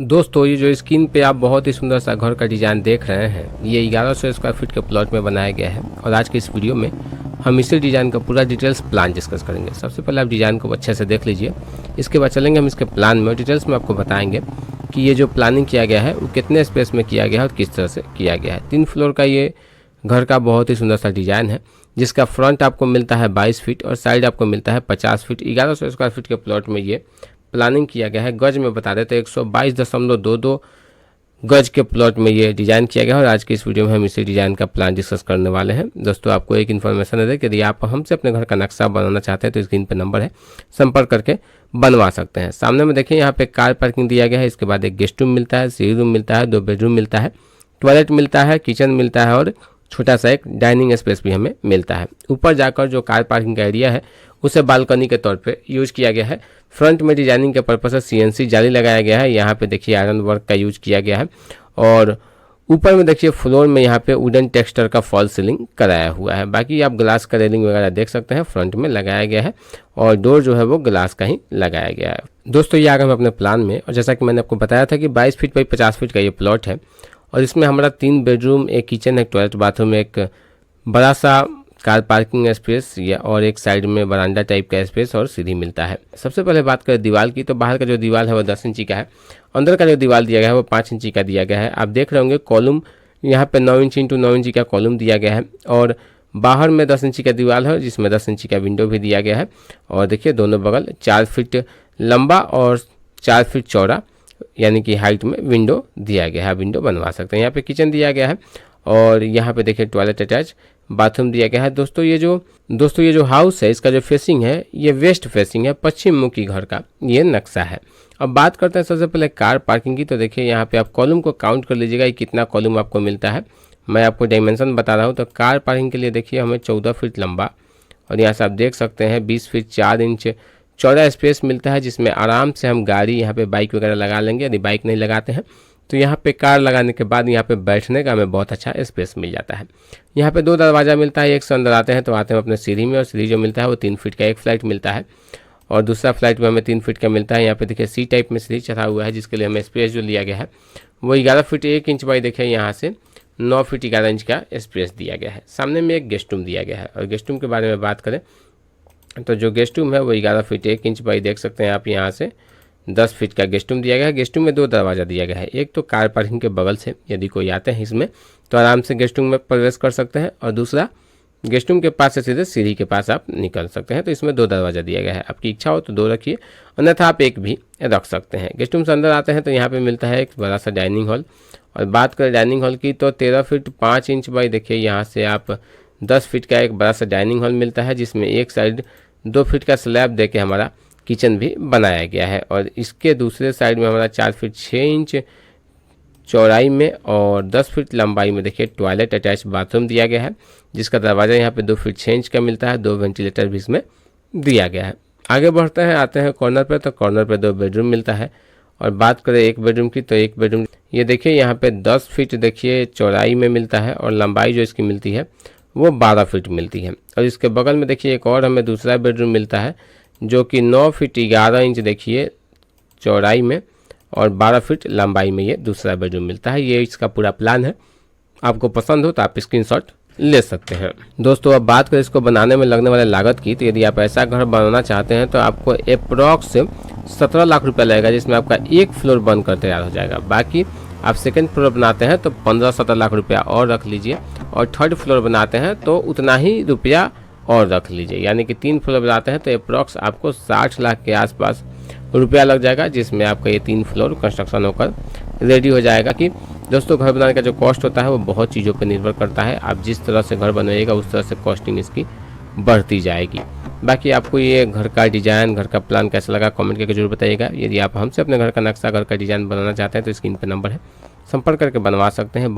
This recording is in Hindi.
दोस्तों ये जो स्क्रीन पे आप बहुत ही सुंदर सा घर का डिज़ाइन देख रहे हैं, ये 1100 स्क्वायर फीट के प्लॉट में बनाया गया है। और आज के इस वीडियो में हम इसी डिज़ाइन का पूरा डिटेल्स प्लान डिस्कस करेंगे। सबसे पहले आप डिज़ाइन को अच्छे से देख लीजिए, इसके बाद चलेंगे हम इसके प्लान में और डिटेल्स में आपको बताएंगे कि ये जो प्लानिंग किया गया है वो कितने स्पेस में किया गया है और किस तरह से किया गया है। 3 फ्लोर का ये घर का बहुत ही सुंदर सा डिज़ाइन है, जिसका फ्रंट आपको मिलता है 22 फीट और साइड आपको मिलता है 50 फीट। 1100 स्क्वायर फीट के प्लॉट में ये प्लानिंग किया गया है। गज में बता देते 122.22 गज के प्लॉट में ये डिज़ाइन किया गया है। और आज के इस वीडियो में हम इसी डिज़ाइन का प्लान डिस्कस करने वाले हैं। दोस्तों आपको एक इन्फॉर्मेशन है कि यदि आप हमसे अपने घर का नक्शा बनाना चाहते हैं तो स्क्रीन पे नंबर है, संपर्क करके बनवा सकते हैं। सामने में देखिए यहाँ पे कार पार्किंग दिया गया है। इसके बाद एक गेस्ट रूम मिलता है, सीढ़ी रूम मिलता है, 2 बेडरूम मिलता है, टॉयलेट मिलता है, किचन मिलता है और छोटा सा एक डाइनिंग स्पेस भी हमें मिलता है। ऊपर जाकर जो कार पार्किंग का एरिया है उसे बालकनी के तौर पे यूज किया गया है। फ्रंट में डिजाइनिंग के पर्पज से सीएनसी जाली लगाया गया है। यहाँ पे देखिए आयरन वर्क का यूज किया गया है और ऊपर में देखिए फ्लोर में यहाँ पे वुडन टेक्सचर का फॉल सीलिंग कराया हुआ है। बाकी आप ग्लास का रेलिंग वगैरह देख सकते हैं, फ्रंट में लगाया गया है और डोर जो है वो ग्लास का ही लगाया गया है। दोस्तों ये आ गए हम अपने प्लान में और जैसा कि मैंने आपको बताया था कि 22 फीट बाई 50 फीट का ये प्लॉट है और इसमें हमारा 3 बेडरूम, एक किचन, एक टॉयलेट बाथरूम, एक बड़ा सा कार पार्किंग स्पेस या और एक साइड में बरांडा टाइप का स्पेस और सीढ़ी मिलता है। सबसे पहले बात करें दीवार की, तो बाहर का जो दीवार है वो 10 इंची का है, अंदर का जो दीवार दिया गया है वो 5 इंची का दिया गया है। आप देख रहे होंगे कॉलम यहाँ पे 9 इंच इंटू 9 इंची का कॉलम दिया गया है और बाहर में 10 इंची का दीवार है जिसमें 10 इंची का विंडो भी दिया गया है। और देखिए दोनों बगल 4 फीट लंबा और 4 फीट चौड़ा यानी कि हाइट में विंडो दिया गया है, विंडो बनवा सकते हैं। यहाँ पे किचन दिया गया है और यहाँ पे देखिए टॉयलेट अटैच बाथरूम दिया गया है। दोस्तों ये जो हाउस है इसका जो फेसिंग है ये वेस्ट फेसिंग है, पश्चिम मुखी घर का ये नक्शा है। अब बात करते हैं सबसे पहले कार पार्किंग की, तो देखिए यहाँ पे आप कॉलम को काउंट कर लीजिएगा कि कितना कॉलम आपको मिलता है। मैं आपको डायमेंशन बता रहा हूँ। तो कार पार्किंग के लिए देखिए हमें 14 फीट लंबा और यहाँ से आप देख सकते हैं 20 फीट 4 इंच चौड़ा स्पेस मिलता है, जिसमें आराम से हम गाड़ी यहाँ पे बाइक वगैरह लगा लेंगे। यदि बाइक नहीं लगाते हैं तो यहाँ पे कार लगाने के बाद यहाँ पे बैठने का हमें बहुत अच्छा स्पेस मिल जाता है। यहाँ पे 2 दरवाज़ा मिलता है, एक से अंदर आते हैं तो आते हैं अपने सीढ़ी में और सीढ़ी जो मिलता है वो 3 फीट का एक फ्लाइट मिलता है और दूसरा फ्लाइट में हमें 3 फीट का मिलता है। यहाँ पे देखिए सी टाइप में सीढ़ी चढ़ा हुआ है, जिसके लिए हमें स्पेस जो लिया गया है वो 11 फीट 1 इंच बाई देखिए यहाँ से 9 फीट 11 इंच का स्पेस दिया गया है। सामने में एक गेस्ट रूम दिया गया है और गेस्ट रूम के बारे में बात करें तो जो गेस्ट रूम है वो 11 फीट 1 इंच बाई देख सकते हैं आप, यहाँ से 10 फीट का गेस्ट रूम दिया गया है। गेस्ट रूम में 2 दरवाज़ा दिया गया है, एक तो कार पार्किंग के बगल से यदि कोई आते हैं इसमें तो आराम से गेस्ट रूम में प्रवेश कर सकते हैं और दूसरा गेस्ट रूम के पास से सीधे सीढ़ी के पास आप निकल सकते हैं। तो इसमें 2 दरवाज़ा दिया गया है, आपकी इच्छा हो तो 2 रखिए, अन्यथा आप एक भी रख सकते हैं। गेस्ट रूम से अंदर आते हैं तो यहाँ पे मिलता है एक बड़ा सा डाइनिंग हॉल और बात करें डाइनिंग हॉल की तो 13 फीट 5 इंच बाई देखिए यहाँ से आप 10 फीट का एक बड़ा सा डाइनिंग हॉल मिलता है, जिसमें एक साइड 2 फीट का स्लैब दे के हमारा किचन भी बनाया गया है और इसके दूसरे साइड में हमारा 4 फीट 6 इंच चौड़ाई में और 10 फीट लंबाई में देखिए टॉयलेट अटैच बाथरूम दिया गया है, जिसका दरवाज़ा यहाँ पे 2 फीट 6 इंच का मिलता है, 2 वेंटिलेटर भी इसमें दिया गया है। आगे बढ़ते हैं, आते हैं कॉर्नर पर, तो कॉर्नर पर 2 बेडरूम मिलता है और बात करें एक बेडरूम की तो एक बेडरूम ये देखिए यहाँ पे 10 फीट देखिए चौड़ाई में मिलता है और लंबाई जो इसकी मिलती है वो 12 फीट मिलती है। और इसके बगल में देखिए एक और हमें दूसरा बेडरूम मिलता है जो कि 9 फीट 11 इंच देखिए चौड़ाई में और 12 फीट लंबाई में ये दूसरा बेडरूम मिलता है। ये इसका पूरा प्लान है, आपको पसंद हो तो आप स्क्रीनशॉट ले सकते हैं। दोस्तों अब बात करें इसको बनाने में लगने वाले लागत की, तो यदि आप ऐसा घर बनाना चाहते हैं तो आपको अप्रॉक्स 17 लाख रुपया लगेगा, जिसमें आपका एक फ्लोर बनकर तैयार हो जाएगा। बाकी आप सेकेंड फ्लोर बनाते हैं तो 15-17 लाख रुपया और रख लीजिए और थर्ड फ्लोर बनाते हैं तो उतना ही रुपया और रख लीजिए, यानी कि 3 फ्लोर बनाते हैं तो अप्रॉक्स आपको 60 लाख के आसपास रुपया लग जाएगा, जिसमें आपका ये 3 फ्लोर कंस्ट्रक्शन होकर रेडी हो जाएगा। कि दोस्तों घर बनाने का जो कॉस्ट होता है वो बहुत चीज़ों पर निर्भर करता है, आप जिस तरह से घर बनवाइएगा उस तरह से कॉस्टिंग इसकी बढ़ती जाएगी। बाकी आपको ये घर का डिज़ाइन, घर का प्लान कैसा लगा कमेंट करके जरूर बताइएगा। यदि आप हमसे अपने घर का नक्शा, घर का डिज़ाइन बनाना चाहते हैं तो स्क्रीन पर नंबर है, संपर्क करके बनवा सकते हैं।